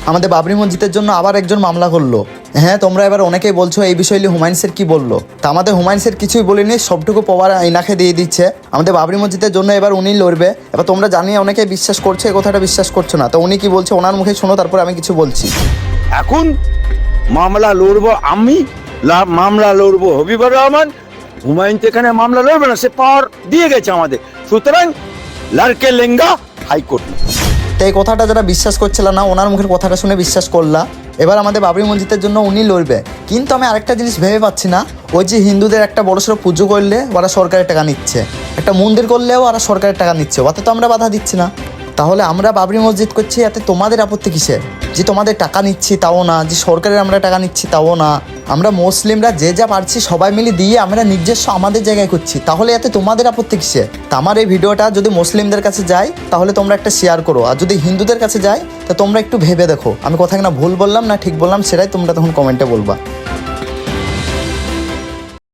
আমাদের বাবরি মসজিদের জন্য আবার একজন মামলা করলো। হ্যাঁ, তোমরা এবার অনেকেই বলছো এই বিষয়ে হুমায়ুন স্যার কি বললো। তা আমাদের হুমায়ুন স্যার কিছুই বলেনি, সবটুকু পাওয়ার আইনাকে দিয়ে দিচ্ছে। আমাদের বাবরি মসজিদের জন্য এবার উনি লড়বে। এবার তোমরা জানিয়ে অনেকে বিশ্বাস করছে, এই কথাটা বিশ্বাস করছো না। তো উনি কি বলছে ওনার মুখে শোনো, তারপর আমি কিছু বলছি। এখন মামলা লড়বো আমি, মামলা লড়বো হবিবুর রহমান। হুমায়ুন তো এখানে মামলা লড়বে না, সে পাওয়ার দিয়ে গেছে আমাদের। সুতরাং লড়কে লেঙ্গা হাইকোর্ট। তো এই কথাটা যারা বিশ্বাস করছিল না, ওনার মুখের কথাটা শুনে বিশ্বাস করলা। এবার আমাদের বাবরি মসজিদের জন্য উনি লড়বে। কিন্তু আমি আরেকটা জিনিস ভেবে পাচ্ছি না, ওই যে হিন্দুদের একটা বড়সড় পুজো করলে ওরা সরকারের টাকা নিচ্ছে, একটা মন্দির করলেও ওরা সরকারের টাকা নিচ্ছে, ওতে তো আমরা বাধা দিচ্ছি না। তাহলে আমরা বাবরি মসজিদ করছি, এতে তোমাদের আপত্তি কিসের? যে তোমাদের টাকা নিচ্ছি তাও না, যে সরকারের আমরা টাকা নিচ্ছি তাও না। আমরা মুসলিমরা যে যা পারছি সবাই মিলে দিয়ে আমরা নিজস্ব আমাদের জায়গায় করছি, তাহলে এতে তোমাদের আপত্তি কিসের? তা আমার এই ভিডিওটা যদি মুসলিমদের কাছে যায় তাহলে তোমরা একটা শেয়ার করো, আর যদি হিন্দুদের কাছে যায় তা তোমরা একটু ভেবে দেখো আমি কথা কিনা ভুল বললাম না ঠিক বললাম, সেটাই তোমরা তখন কমেন্টে বলবা।